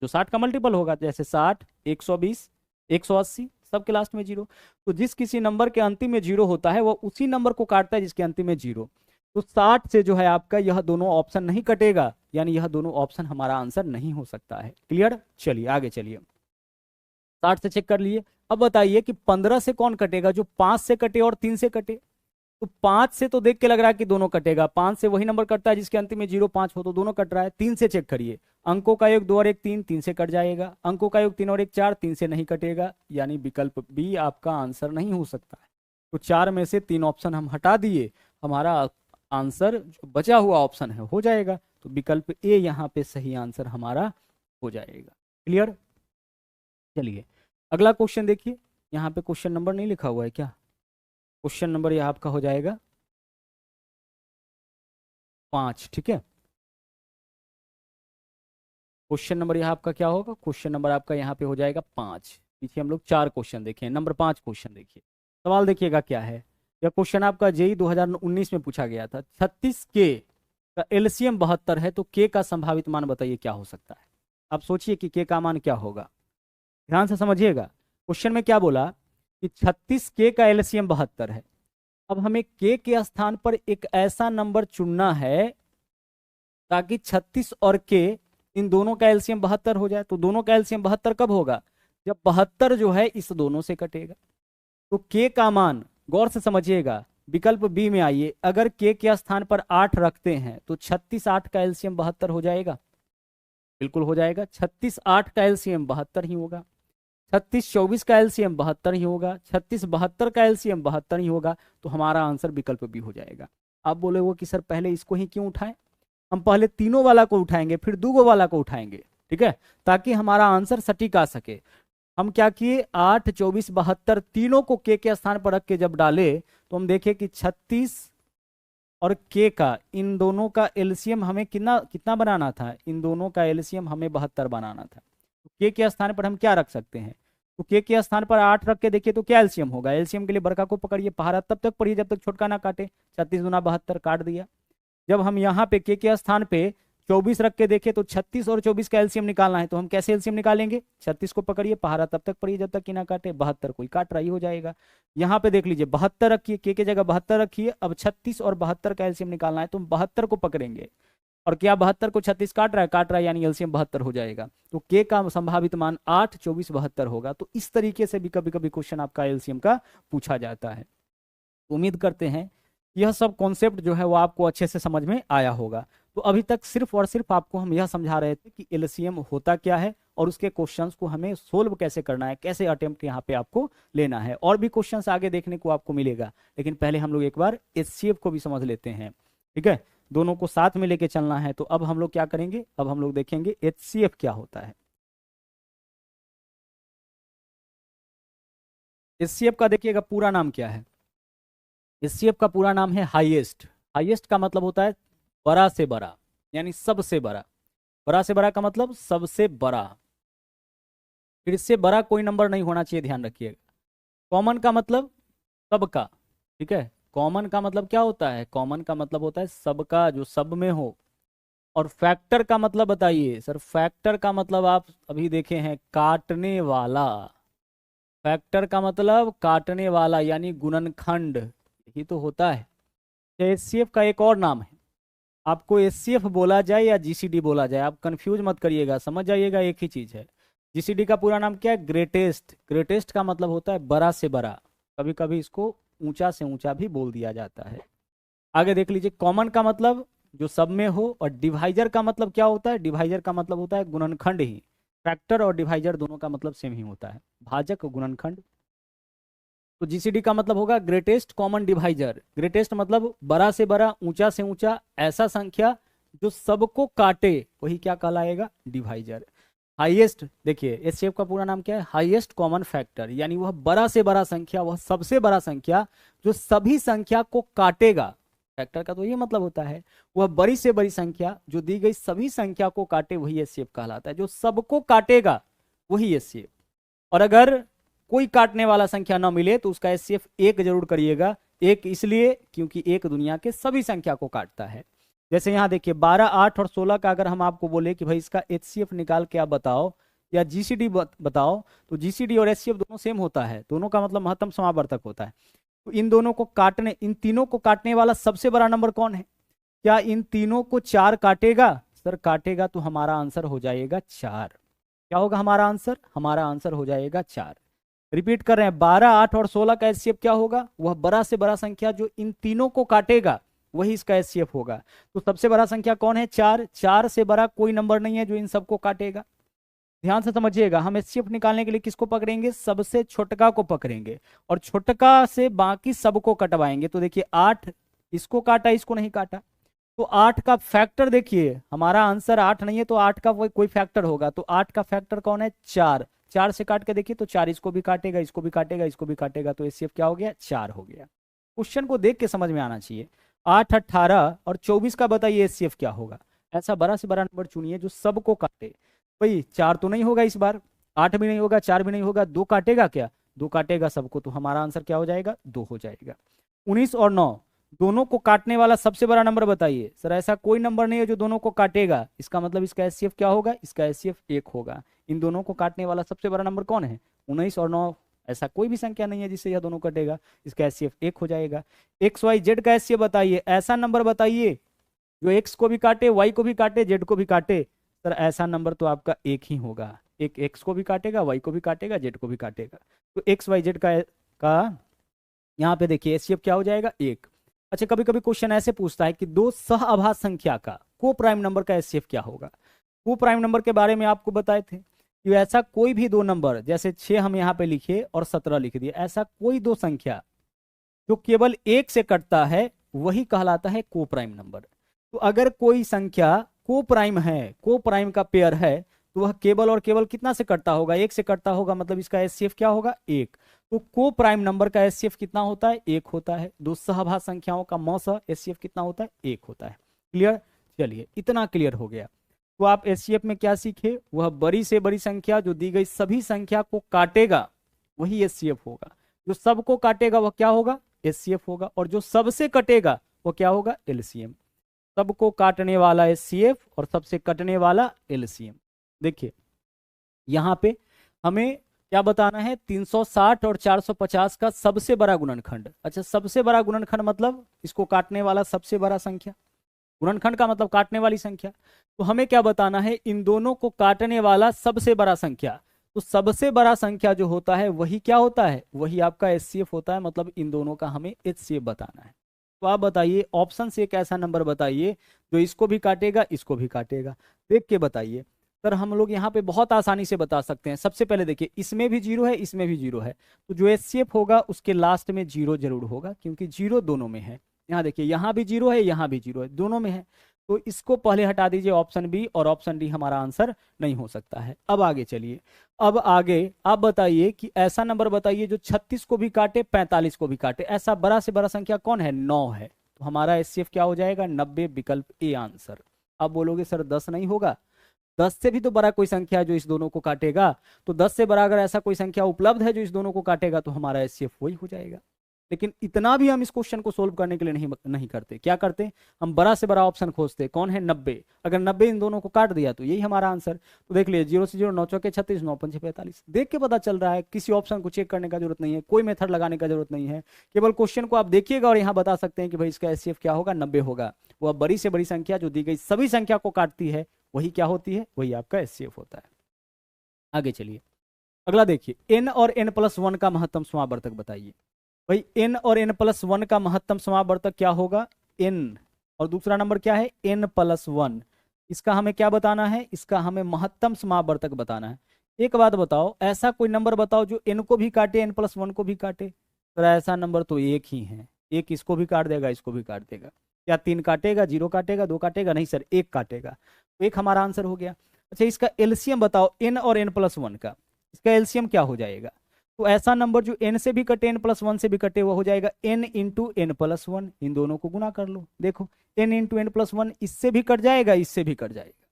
जो 60 का मल्टीपल होगा, जैसे 60, 120, 180, सबके लास्ट में 0। तो जिस किसी नंबर के अंतिम में 0 होता है वह उसी नंबर को काटता है जिसके अंतिम में 0। तो 60 से जो है आपका यह दोनों ऑप्शन नहीं कटेगा, यानी यह दोनों ऑप्शन हमारा आंसर नहीं हो सकता है। क्लियर? चलिए आगे चलिए। 60 से चेक कर लिए। अब बताइए कि 15 से कौन कटेगा? जो 5 से कटे और 3 से कटे। तो 5 से तो देख के लग रहा है कि दोनों कटेगा। 5 से वही नंबर कटता है जिसके अंतिम में 0, 5 हो, तो दोनों कट रहा है। 3 से चेक करिए, अंकों का योग 2 और 1 3, 3 से कट जाएगा। अंकों का योग 3 और 1 4, 3 से नहीं कटेगा, यानी विकल्प बी आपका आंसर नहीं हो सकता है। तो 4 में से 3 ऑप्शन हम हटा दिए, हमारा आंसर जो बचा हुआ ऑप्शन है हो जाएगा। तो विकल्प ए यहाँ पे सही आंसर हमारा हो जाएगा। क्लियर? चलिए अगला क्वेश्चन देखिए। यहाँ पे क्वेश्चन नंबर नहीं लिखा हुआ है क्या? क्वेश्चन नंबर यह आपका हो जाएगा 5, ठीक है। क्वेश्चन नंबर यहाँ आपका क्या होगा? क्वेश्चन नंबर आपका यहाँ पे हो जाएगा 5। पीछे हम लोग 4 क्वेश्चन देखे, नंबर 5 क्वेश्चन देखिए। सवाल देखिएगा क्या है। यह क्वेश्चन आपका जेई 2019 में पूछा गया था। 36 के का एलसीएम 72 है, तो के का संभावित मान बताइए क्या हो सकता है। आप सोचिए कि के का मान क्या होगा, ध्यान से समझिएगा। क्वेश्चन में क्या बोला कि 36 के का एलसीएम 72 है। अब हमें के स्थान पर एक ऐसा नंबर चुनना है ताकि 36 और के, इन दोनों का एलसीएम 72 हो जाए। तो दोनों का एलसीएम 72 कब होगा? जब 72 जो है इस दोनों से कटेगा। तो के का मान गौर से समझिएगा, विकल्प बी में आइए। अगर के स्थान पर 8 रखते हैं तो 36 8 का एलसीएम 72 हो जाएगा। बिल्कुल हो जाएगा। 36 8 का एलसीएम 72 ही होगा। 36 24 का एलसीएम 72 ही होगा। 36 72 का एलसीएम 72 ही होगा। तो हमारा आंसर विकल्प बी हो जाएगा। आप बोले वो कि सर पहले इसको ही क्यों उठाएं? हम पहले तीनों वाला को उठाएंगे, फिर दूगो वाला को उठाएंगे, ठीक है, ताकि हमारा आंसर सटीक आ सके। हम क्या किए, 8, 24, 72 तीनों को के स्थान पर रख के जब डाले तो हम देखे कि 36 और के का, इन दोनों का एलसीएम हमें कितना कितना बनाना था, इन दोनों का एलसीएम हमें 72 बनाना था। तो के स्थान पर हम क्या रख सकते हैं, तो के स्थान पर 8 रख के देखिए तो क्या एलसीएम होगा। एलसीएम के लिए बड़का को पकड़िए, पहाड़ा तब तक पढ़िए जब तक छोटका ना काटे। 36 दूना 72 काट दिया। जब हम यहाँ पे के स्थान पे 24 रख के देखे तो 36 और 24 का एलसीएम निकालना है, तो हम कैसे एलसीएम निकालेंगे, 36 को पकड़िए, पहाड़ा तब तक पढ़िए जब तक कि ना काटे, 72 कोई काट रहा ही हो जाएगा। यहाँ पे देख लीजिए 72 रखिए, के जगह 72 रखिए। अब 36 और 72 का एलसीएम निकालना है तो हम 72 को पकड़ेंगे, और क्या 72 को 36 काट रहा है, यानी एलसीएम 72 हो जाएगा। तो के का संभावित मान 8, 24, 72 होगा। तो इस तरीके से भी कभी कभी क्वेश्चन आपका एलसीएम का पूछा जाता है। उम्मीद करते हैं यह सब कॉन्सेप्ट जो है वो आपको अच्छे से समझ में आया होगा। तो अभी तक सिर्फ और सिर्फ आपको हम यह समझा रहे थे कि एलसीएम होता क्या है और उसके क्वेश्चंस को हमें सोल्व कैसे करना है, कैसे अटेम्प्ट यहाँ पे आपको लेना है। और भी क्वेश्चंस आगे देखने को आपको मिलेगा, लेकिन पहले हम लोग एक बार एचसीएफ को भी समझ लेते हैं। ठीक है, दोनों को साथ में लेके चलना है। तो अब हम लोग क्या करेंगे, अब हम लोग देखेंगे एचसीएफ क्या होता है। एचसीएफ का देखिएगा पूरा नाम क्या है। एचसीएफ का पूरा नाम है हाईएस्ट। हाईएस्ट का मतलब होता है बड़ा से बड़ा, यानी सबसे बड़ा। बड़ा से बड़ा का मतलब सबसे बड़ा, फिर इससे बड़ा कोई नंबर नहीं होना चाहिए, ध्यान रखिएगा। कॉमन का मतलब सबका, ठीक है। कॉमन का मतलब क्या होता है, कॉमन का मतलब होता है सबका, जो सब में हो। और फैक्टर का मतलब बताइए सर, फैक्टर का मतलब आप अभी देखे हैं काटने वाला। फैक्टर का मतलब काटने वाला, यानी गुणनखंड, यही तो होता है। एचसीएफ का एक और नाम है, आपको एचसीएफ बोला जाए या जीसीडी बोला जाए, आप कंफ्यूज मत करिएगा, समझ जाइएगा एक ही चीज है। जीसीडी का पूरा नाम क्या है, ग्रेटेस्ट। ग्रेटेस्ट का मतलब होता है बड़ा से बड़ा, कभी कभी इसको ऊंचा से ऊंचा भी बोल दिया जाता है। आगे देख लीजिए, कॉमन का मतलब जो सब में हो, और डिवाइजर का मतलब क्या होता है, डिवाइजर का मतलब होता है गुणनखंड ही। फैक्टर और डिवाइजर दोनों का मतलब सेम ही होता है, भाजक गुणनखंड। तो जीसीडी का मतलब होगा ग्रेटेस्ट कॉमन डिवाइजर। ग्रेटेस्ट मतलब बड़ा से बड़ा, ऊंचा से ऊंचा, ऐसा संख्या जो सबको काटे, वही क्या कहलाएगा, डिवाइजर। हाईएस्ट, देखिए एचसीएफ का पूरा नाम क्या है, हाईएस्ट कॉमन फैक्टर, यानी वह बड़ा से बड़ा संख्या, वह सबसे बड़ा संख्या जो सभी संख्या को काटेगा। फैक्टर का तो ये मतलब होता है वह बड़ी से बड़ी संख्या जो दी गई सभी संख्या को काटे, वही एचसीएफ कहलाता है। जो सबको काटेगा वही एचसीएफ। और अगर कोई काटने वाला संख्या ना मिले तो उसका एचसीएफ 1 जरूर करिएगा। 1 इसलिए क्योंकि 1 दुनिया के सभी संख्या को काटता है। जैसे यहाँ देखिए 12, 8 और 16 का अगर हम आपको बोले कि भाई इसका एचसीएफ निकाल के आप बताओ या जीसीडी बताओ, तो जीसीडी और एचसीएफ दोनों सेम होता है, दोनों का मतलब महत्तम समावर्तक होता है। तो इन दोनों को काटने, इन तीनों को काटने वाला सबसे बड़ा नंबर कौन है, क्या इन तीनों को 4 काटेगा, सर काटेगा, तो हमारा आंसर हो जाएगा 4। क्या होगा हमारा आंसर, हमारा आंसर हो जाएगा 4। रिपीट कर रहे हैं, 12, 8 और 16 का एचसीएफ क्या होगा, वह बड़ा से बड़ा संख्या जो इन तीनों को काटेगा वही इसका एचसीएफ होगा। तो सबसे बड़ा संख्या कौन है, 4। 4 से बड़ा कोई नंबर नहीं है जो इन सबको काटेगा। ध्यान से समझिएगा, हम एचसीएफ निकालने के लिए किसको पकड़ेंगे, सबसे छोटका को पकड़ेंगे और छोटका से बाकी सबको कटवाएंगे। तो देखिए 8 इसको काटा, इसको नहीं काटा, तो 8 का फैक्टर देखिए, हमारा आंसर 8 नहीं है तो 8 का कोई फैक्टर होगा। तो 8 का फैक्टर कौन है, 4। 4 से काट के देखिए तो 4 इसको भी काटेगा, इसको भी काटेगा, इसको भी काटेगा, तो एचसीएफ क्या हो गया, 4 हो गया। क्वेश्चन को देख के समझ में आना चाहिए। 8, 18 और 24 का बताइए एचसीएफ क्या होगा। ऐसा बड़ा से बड़ा नंबर चुनिए जो सबको काटे। भाई 4 तो नहीं होगा इस बार, 8 भी नहीं होगा, 4 भी नहीं होगा, 2 काटेगा क्या, 2 काटेगा सबको, तो हमारा आंसर क्या हो जाएगा, 2 हो जाएगा। 19 और 9 दोनों को काटने वाला सबसे बड़ा नंबर बताइए। सर ऐसा कोई नंबर नहीं है जो दोनों को काटेगा, इसका मतलब इसका एचसीएफ क्या होगा, इसका एचसीएफ 1 होगा। इन दोनों को काटने वाला सबसे बड़ा नंबर कौन है, 19 और 9। ऐसा कोई भी संख्या नहीं है जिससे यह दोनों कटेगा, इसका एचसीएफ 1 हो जाएगा। एक्स वाई जेड का एचसीएफ बताइए, ऐसा नंबर बताइए जो एक्स को भी काटे, वाई को भी काटे, जेड को भी काटे। सर ऐसा नंबर तो आपका 1 ही होगा, एक एक्स को भी काटेगा, वाई को भी काटेगा, जेड को भी काटेगा। तो एक्स वाई जेड का यहाँ पे देखिए एचसीएफ क्या हो जाएगा, 1। अच्छा, कभी कभी क्वेश्चन ऐसे पूछता है कि दो सहअभाज्य संख्या का को प्राइम नंबर का एचसीएफ क्या होगा। को प्राइम नंबर के बारे में आपको बताए थे कि ऐसा कोई भी दो नंबर, जैसे 6 हम यहाँ पे लिखे और 17 लिख दिए, ऐसा कोई दो संख्या जो केवल 1 से कटता है वही कहलाता है को प्राइम नंबर। तो अगर कोई संख्या को प्राइम है, को प्राइम का पेयर है, तो वह केवल और केवल कितना से कटता होगा, 1 से कटता होगा, मतलब इसका एचसीएफ क्या होगा, 1। तो को प्राइम नंबर का एचसीएफ कितना होता है, 1 होता है। दो सहभाज्य संख्याओं का मौसा एचसीएफ कितना होता है, 1 होता है। क्लियर, चलिए इतना क्लियर हो गया। तो आप एचसीएफ में क्या सीखे, वह बड़ी से बड़ी संख्या जो दी गई सभी संख्या को काटेगा वही एचसीएफ होगा। जो सबको काटेगा वह क्या होगा, एचसीएफ होगा। और जो सबसे कटेगा वो क्या होगा, एलसीएम। सबको काटने वाला एचसीएफ और सबसे कटने वाला एलसीएम। देखिए यहाँ पे हमें क्या बताना है, 360 और 450 का सबसे बड़ा गुणनखंड। अच्छा, सबसे बड़ा गुणनखंड मतलब इसको काटने वाला सबसे बड़ा संख्या, गुणनखंड का मतलब काटने वाली संख्या। तो हमें क्या बताना है, इन दोनों को काटने वाला सबसे बड़ा संख्या। तो सबसे बड़ा संख्या जो होता है वही क्या होता है, वही आपका एचसीएफ होता है। मतलब इन दोनों का हमें एचसीएफ बताना है। तो आप बताइए ऑप्शन से एक ऐसा नंबर बताइए जो इसको भी काटेगा इसको भी काटेगा। देख के बताइए सर, हम लोग यहाँ पे बहुत आसानी से बता सकते हैं। सबसे पहले देखिए, इसमें भी 0 है, इसमें भी 0 है, तो जो एचसीएफ होगा उसके लास्ट में 0 जरूर होगा, क्योंकि 0 दोनों में है। यहाँ देखिए, यहाँ भी 0 है, यहाँ भी 0 है, दोनों में है। तो इसको पहले हटा दीजिए, ऑप्शन बी, और ऑप्शन डी हमारा आंसर नहीं हो सकता है। अब आगे चलिए, अब आगे आप बताइए कि ऐसा नंबर बताइए जो 36 को भी काटे 45 को भी काटे। ऐसा बड़ा से बड़ा संख्या कौन है, 9 है। तो हमारा एचसीएफ क्या हो जाएगा, 90, विकल्प ए आंसर। अब बोलोगे सर 10 नहीं होगा, 10 से भी तो बड़ा कोई संख्या है जो इस दोनों को काटेगा। तो 10 से बड़ा अगर ऐसा कोई संख्या उपलब्ध है जो इस दोनों को काटेगा तो हमारा एचसीएफ वही हो जाएगा। लेकिन इतना भी हम इस क्वेश्चन को सोल्व करने के लिए नहीं करते। क्या करते, हम बड़ा से बड़ा ऑप्शन खोजते, कौन है, 90। अगर 90 इन दोनों को काट दिया तो यही हमारा आंसर। तो देख लीजिए, 0 से 0, 9 चौके 36, 9 पंचे 45। देख के पता चल रहा है, किसी ऑप्शन को चेक करने का जरूरत नहीं है, कोई मेथड लगाने का जरूरत नहीं है। केवल क्वेश्चन को आप देखिएगा और यहाँ बता सकते हैं कि भाई इसका एचसीएफ क्या होगा, 90 होगा। वह बड़ी से बड़ी संख्या जो दी गई सभी संख्या को काटती है वही क्या होती है, वही आपका एचसीएफ होता है। आगे चलिए, अगला देखिए, n और n+1 का महत्तम समावर्तक बताइए। भाई n और n+1 का महत्तम समावर्तक क्या होगा, n, और दूसरा नंबर क्या है, n+1। इसका हमें क्या बताना है, इसका हमें महत्तम समावर्तक बताना है। एक बात बताओ, ऐसा कोई नंबर बताओ जो n को भी काटे n+1 को भी काटे। तो ऐसा नंबर तो एक ही है, एक इसको भी काट देगा इसको भी काट देगा। क्या 3 काटेगा, 0 काटेगा, 2 काटेगा, नहीं सर, 1 काटेगा। तो एक हमारा आंसर हो गया। अच्छा, इसका एलसीएम बताओ, n और n+1 का, इसका एलसीएम क्या हो जाएगा। तो ऐसा नंबर जो n से भी कटे n+1 से भी कटे वो हो जाएगा n इंटू n+1। इन दोनों को गुना कर लो, देखो n इंटू n+1, इससे भी कट जाएगा इससे भी कट जाएगा।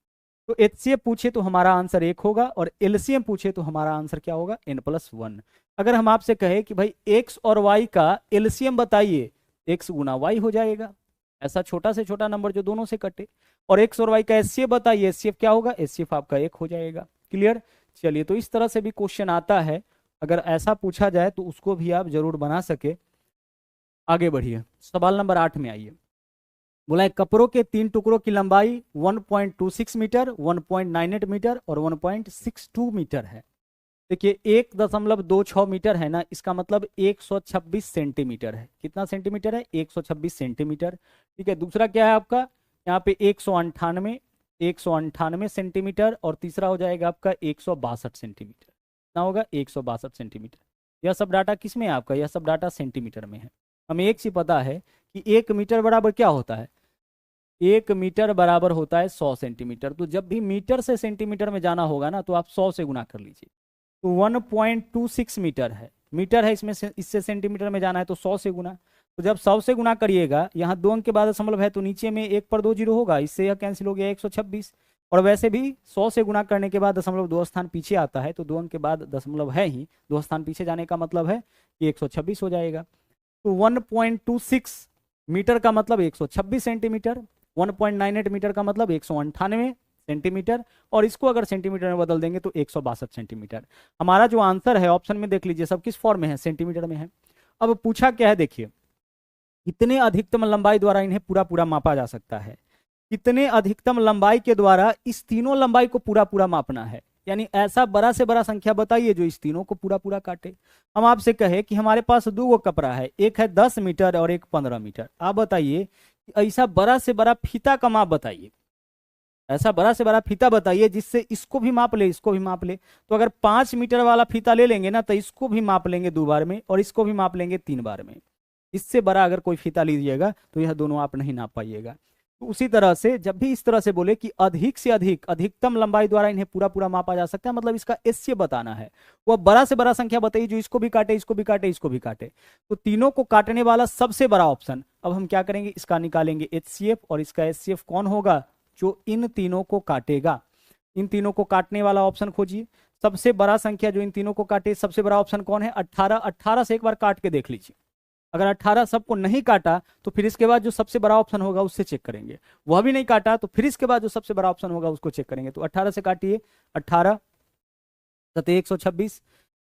तो एचसीएफ पूछे तो हमारा आंसर 1 होगा, और एलसीएम पूछे तो हमारा आंसर क्या होगा, n+1। अगर हम आपसे कहे कि भाई x और y का एलसीएम बताइए, x गुना y हो जाएगा। ऐसा छोटा से छोटा नंबर जो दोनों से कटे। और x और y का एचसीएफ बताइए, एचसीएफ क्या होगा, एचसीएफ आपका 1 हो जाएगा। क्लियर, चलिए, तो इस तरह से भी क्वेश्चन आता है। अगर ऐसा पूछा जाए तो उसको भी आप जरूर बना सके। आगे बढ़िए, सवाल नंबर 8 में आइए। बोला है, कपड़ों के 3 टुकड़ों की लंबाई 1.26 मीटर, 1.98 मीटर और 1.62 मीटर है। देखिए 1.26 मीटर है ना, इसका मतलब 126 सेंटीमीटर है। कितना सेंटीमीटर है, 126 सेंटीमीटर। ठीक है, दूसरा क्या है आपका, यहाँ पे 198 सेंटीमीटर, और तीसरा हो जाएगा आपका 162 सेंटीमीटर। कितना होगा, 162 सेंटीमीटर। यह सब डाटा किस में है आपका, यह सब डाटा सेंटीमीटर में है। हमें एक चीज पता है कि 1 मीटर बराबर क्या होता है, 1 मीटर बराबर होता है 100 सेंटीमीटर। तो जब भी मीटर से सेंटीमीटर में जाना होगा ना, तो आप 100 से गुना कर लीजिए। तो 1.26 मीटर है, मीटर है, इसमें से इससे सेंटीमीटर में जाना है तो 100 से गुना। तो जब 100 से गुना करिएगा, यहाँ 2 अंक के बाद दशमलव है तो नीचे में 1 पर 2 जीरो होगा, इससे यह कैंसिल हो गया 126। और वैसे भी 100 से गुना करने के बाद दशमलव 2 स्थान पीछे आता है, तो 2 अंक के बाद दशमलव है ही, 2 स्थान पीछे जाने का मतलब है कि 126 हो जाएगा। तो 1.26 मीटर का मतलब 126 सेंटीमीटर, 1.98 मीटर का मतलब 198 सेंटीमीटर, और इसको अगर सेंटीमीटर में बदल देंगे तो 162 सेंटीमीटर। हमारा जो आंसर है ऑप्शन में देख लीजिए, सब किस फॉर्म में है, सेंटीमीटर में है। अब पूछा क्या है, देखिए कितने अधिकतम लंबाई द्वारा इन्हें पूरा पूरा मापा जा सकता है। कितने अधिकतम लंबाई के द्वारा इस तीनों लंबाई को पूरा पूरा मापना है, यानी ऐसा बड़ा से बड़ा संख्या बताइए जो इस तीनों को पूरा पूरा काटे। हम आपसे कहे कि हमारे पास 2 कपड़ा है, एक है 10 मीटर और एक 15 मीटर। आप बताइए ऐसा बड़ा से बड़ा फीता का माप बताइए, ऐसा बड़ा से बड़ा फीता बताइए जिससे इसको भी माप ले इसको भी माप ले। तो अगर 5 मीटर वाला फीता ले लेंगे ना, तो इसको भी माप लेंगे 2 बार में और इसको भी माप लेंगे 3 बार में। इससे बड़ा अगर कोई फीता लीजिएगा तो यह दोनों आप नहीं नाप पाइएगा। तो उसी तरह से जब भी इस तरह से बोले कि अधिक से अधिक अधिकतम लंबाई द्वारा इन्हें पूरा पूरा मापा जा सकता है, मतलब इसका एचसीएफ बताना है। वह बड़ा से बड़ा संख्या बताइए जो इसको भी काटे, इसको भी काटे, इसको भी काटे। तो तीनों को काटने वाला सबसे बड़ा ऑप्शन, अब हम क्या करेंगे, इसका निकालेंगे एचसीएफ, और इसका एचसीएफ कौन होगा, जो इन तीनों को काटेगा। इन तीनों को काटने वाला ऑप्शन खोजिए, सबसे बड़ा संख्या जो इन तीनों को काटे, सबसे बड़ा ऑप्शन कौन है, 18। 18 से एक बार काट के देख लीजिए, अगर 18 सबको नहीं काटा तो फिर इसके बाद जो सबसे बड़ा ऑप्शन होगा उससे चेक करेंगे, वह भी नहीं काटा तो फिर इसके बाद जो सबसे बड़ा ऑप्शन होगा उसको चेक करेंगे। तो 18 से काटिए, 18 सते 126,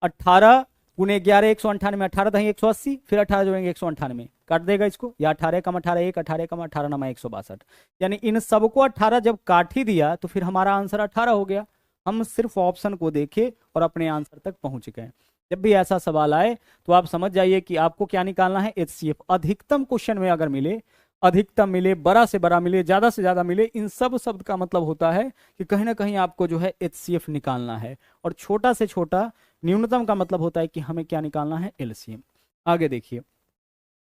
18 गुने 11 198, 18 दही 180, फिर 18 जोड़ेंगे 198, काट देगा इसको, या 18 कम 18 1, 18 कम 18 नमा 162। यानी इन सबको 18 जब काट ही दिया तो फिर हमारा आंसर 18 हो गया। हम सिर्फ ऑप्शन को देखे और अपने आंसर तक पहुंच गए। जब भी ऐसा सवाल आए तो आप समझ जाइए कि आपको क्या निकालना है, एचसीएफ। अधिकतम क्वेश्चन में अगर मिले, अधिकतम मिले, बड़ा से बड़ा मिले, ज्यादा से ज्यादा मिले, इन सब शब्द का मतलब होता है कि कहीं ना कहीं आपको जो है एचसीएफ निकालना है, और छोटा से छोटा न्यूनतम का मतलब होता है कि हमें क्या निकालना है, एलसीएम। आगे देखिए,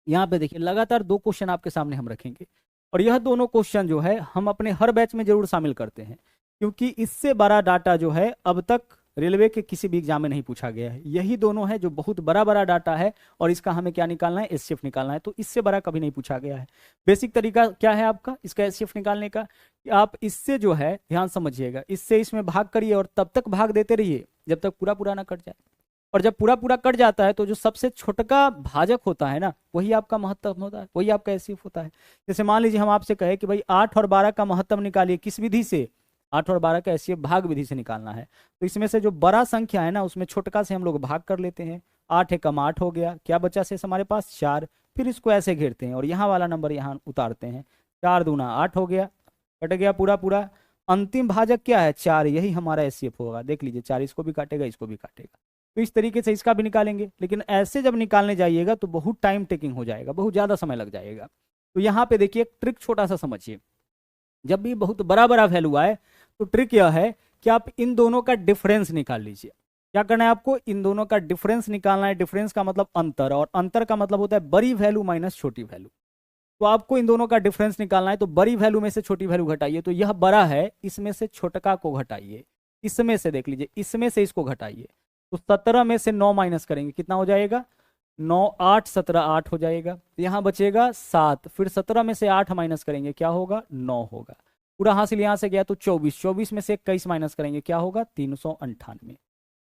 यहाँ पे देखिए लगातार 2 क्वेश्चन आपके सामने हम रखेंगे, और यह दोनों क्वेश्चन जो है हम अपने हर बैच में जरूर शामिल करते हैं, क्योंकि इससे बड़ा डाटा जो है अब तक रेलवे के किसी भी एग्जाम में नहीं पूछा गया है। यही दोनों है जो बहुत बड़ा बड़ा डाटा है, और इसका हमें क्या निकालना है, एचसीएफ निकालना है। तो इससे बड़ा कभी नहीं पूछा गया है। बेसिक तरीका क्या है आपका इसका एचसीएफ निकालने का, कि आप इससे जो है, ध्यान समझिएगा, इससे इसमें भाग करिए और तब तक भाग देते रहिए जब तक पूरा पूरा ना कट जाए। और जब पूरा पूरा कट जाता है तो जो सबसे छोटका भाजक होता है ना, वही आपका महत्तम होता है, वही आपका एचसीएफ होता है। जैसे मान लीजिए हम आपसे कहे कि भाई 8 और 12 का महत्तम निकालिए, किस विधि से, 8 और 12 का एचसीएफ भाग विधि से निकालना है। तो इसमें से जो बड़ा संख्या है ना, उसमें छोटका से हम लोग भाग कर लेते हैं। 8 एकम 8 हो गया, क्या बचा शेष हमारे पास, 4। फिर इसको ऐसे घेरते हैं और यहाँ वाला नंबर यहाँ उतारते हैं, 4 दूना 8 हो गया, कट गया पूरा पूरा। अंतिम भाजक क्या है, 4, यही हमारा एचसीएफ होगा। देख लीजिए, 4 इसको भी काटेगा, इसको भी काटेगा। तो इस तरीके से इसका भी निकालेंगे, लेकिन ऐसे जब निकालने जाइएगा तो बहुत टाइम टेकिंग हो जाएगा, बहुत ज्यादा समय लग जाएगा। तो यहाँ पे देखिए एक ट्रिक छोटा सा समझिए, जब भी बहुत बड़ा बड़ा वैल्यू आए तो ट्रिक यह है कि आप इन दोनों का डिफरेंस निकाल लीजिए। क्या करना है आपको, इन दोनों का डिफरेंस निकालना है। डिफरेंस का मतलब अंतर, और अंतर का मतलब होता है बड़ी वैल्यू माइनस छोटी वैल्यू। तो आपको इन दोनों का डिफरेंस निकालना है, तो बड़ी वैल्यू में से छोटी वैल्यू घटाइए, तो यह बड़ा है, इसमें से छोटका को घटाइए, इसमें से देख लीजिए, इसमें से इसको घटाइए। तो 17 में से 9 माइनस करेंगे, कितना हो जाएगा, 9 8 17 8 हो जाएगा। यहाँ बचेगा 7, फिर 17 में से 8 माइनस करेंगे, क्या होगा, 9 होगा। पूरा हासिल यहाँ से गया तो 24, 24 में से 21 माइनस करेंगे, क्या होगा, 398।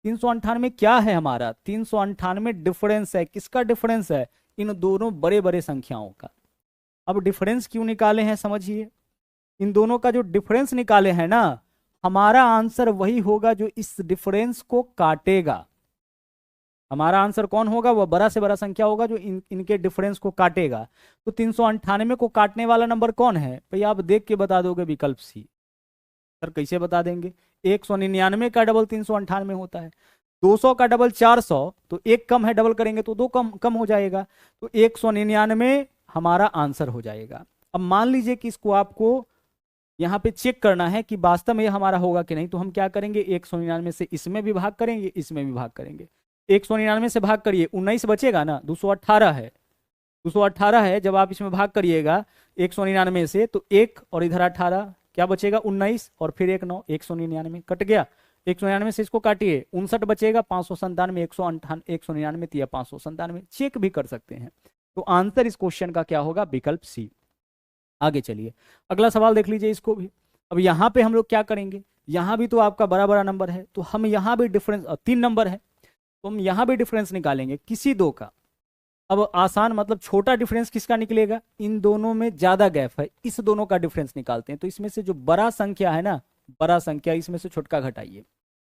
398 क्या है हमारा, 398 डिफरेंस है। किसका डिफरेंस है, इन दोनों बड़े बड़े संख्याओं का। अब डिफरेंस क्यों निकाले हैं समझिए, इन दोनों का जो डिफरेंस निकाले हैं ना, हमारा आंसर वही होगा जो इस डिफरेंस को काटेगा। हमारा आंसर कौन होगा, वह बड़ा से बड़ा संख्या होगा जो इनके डिफरेंस को काटेगा। तो 398 को काटने वाला नंबर कौन है, भाई आप देख के बता दोगे, विकल्प सी। सर कैसे बता देंगे, 199 का डबल 398 होता है, 200 का डबल 400, तो एक कम है, डबल करेंगे तो 2 कम कम हो जाएगा, तो 199 हमारा आंसर हो जाएगा। अब मान लीजिए कि इसको आपको यहाँ पे चेक करना है कि वास्तव में ये हमारा होगा कि नहीं, तो हम क्या करेंगे, 199 से इसमें भी भाग करेंगे, इसमें भी भाग करेंगे। 199 से भाग करिए, 19 बचेगा ना, 218 है, 218 है। जब आप इसमें भाग करिएगा 199 से, तो 1 और इधर 18, क्या बचेगा, 19, और फिर 1 9, 199 कट गया। 199 से इसको काटिए, 59 बचेगा, 597, 199 या 597, चेक भी कर सकते हैं। तो आंसर इस क्वेश्चन का क्या होगा, विकल्प सी। आगे चलिए, अगला सवाल देख लीजिए इसको भी। अब यहाँ पे हम लोग क्या करेंगे, यहाँ भी तो आपका बड़ा बड़ा नंबर है, तो हम यहाँ भी डिफरेंस, 3 नंबर है तो हम यहाँ भी डिफरेंस निकालेंगे किसी 2 का। अब आसान मतलब छोटा डिफरेंस किसका निकलेगा, इन दोनों में ज्यादा गैप है, इस दोनों का डिफरेंस निकालते हैं। तो इसमें से जो बड़ा संख्या है ना, बड़ा संख्या, इसमें से छोटका घटाइए।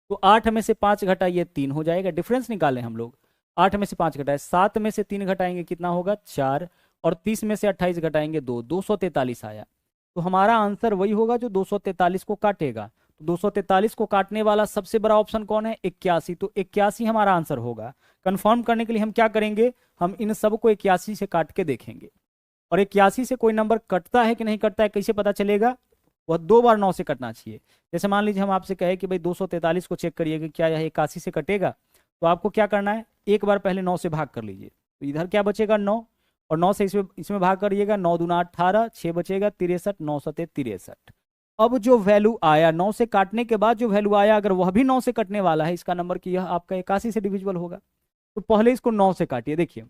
तो 8 में से 5 घटाइए, 3 हो जाएगा। डिफरेंस निकालें हम लोग, 8 में से 5 घटाए, 7 में से 3 घटाएंगे, कितना होगा, 4, और 30 में से 28 घटाएंगे 2, 243 आया। तो हमारा आंसर वही होगा जो 243 को काटेगा। तो 243 को काटने वाला सबसे बड़ा ऑप्शन कौन है, 81। तो 81 हमारा आंसर होगा। कंफर्म करने के लिए हम क्या करेंगे, हम इन सब को 81 से काट के देखेंगे, और 81 से कोई नंबर कटता है कि नहीं कटता है, कैसे पता चलेगा, वह 2 बार 9 से कटना चाहिए। जैसे मान लीजिए हम आपसे कहे कि भाई 243 को चेक करिए कि क्या यह 81 से कटेगा, तो आपको क्या करना है, एक बार पहले 9 से भाग कर लीजिए, तो इधर क्या बचेगा, 9, और 9 से इसमें इसमें भाग करिएगा, 9 दूना 18, 6 बचेगा 63, 9 सते 63। अब जो वैल्यू आया 9 से काटने के बाद जो वैल्यू आया, अगर वह भी 9 से कटने वाला है, इसका नंबर की यह आपका 81 से डिविजिबल होगा। तो पहले इसको 9 से काटिए, देखिए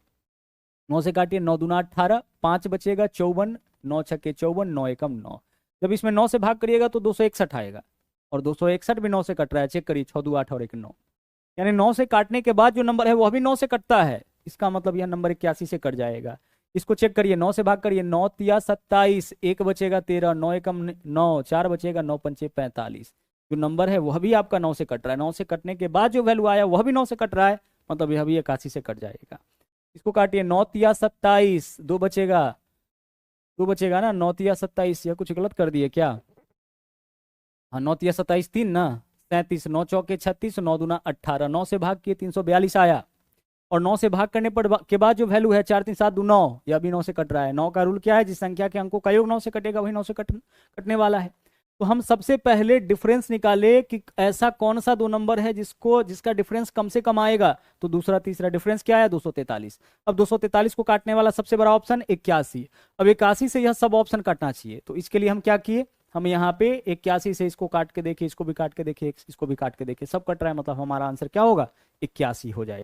9 से काटिए, 9 दूना 18, 5 बचेगा 54, 9 छक्के 54, 9 एकम 9। जब इसमें 9 से भाग करिएगा तो 261 आएगा, और 261 भी 9 से कट रहा है, चेक करिए, 6 दू 8 और 1 9, यानी 9 से काटने के बाद जो नंबर है वह भी 9 से कटता है, इसका मतलब यह नंबर 81 से कट जाएगा। इसको चेक करिए, 9 से भाग करिए, 9 तिया 27, 1 बचेगा 13, 9 एकम 9, 4 बचेगा 9 पंचे 45। जो नंबर है वह भी आपका 9 से कट रहा है, 9 से कटने के बाद जो वैल्यू आया वह भी 9 से कट रहा है, मतलब यह भी 81 से कट जाएगा। इसको काटिए, 9 तिया 27, 2 बचेगा, 2 बचेगा ना, 9 तिया 27, यह कुछ गलत कर दिए क्या? हाँ, 9 तिया 27 3 ना, 37, 9 चौके 36, 9 दूना 18, 9 से भाग किए 342 आया, और 9 से भाग करने पर के बाद जो वैल्यू है 4 3 7 2 9, यह भी 9 से कट रहा है। 9 का रूल क्या है? जिस संख्या के अंकों का योग 9 से कटेगा वही 9 से कटने वाला है। तो हम सबसे पहले डिफरेंस निकाले कि ऐसा कौन सा दो नंबर है जिसका डिफरेंस कम से कम आएगा। तो दूसरा तीसरा डिफरेंस क्या है? 243। अब 243 को काटने वाला सबसे बड़ा ऑप्शन 81। अब 81 से यह सब ऑप्शन काटना चाहिए, तो इसके लिए हम क्या किए, हम यहाँ पे 81 से इसको काट के देखे, इसको भी काट के देखे, इसको भी काट के देखे, सब कट रहा है, मतलब हमारा आंसर क्या होगा? 81 हो जाएगा।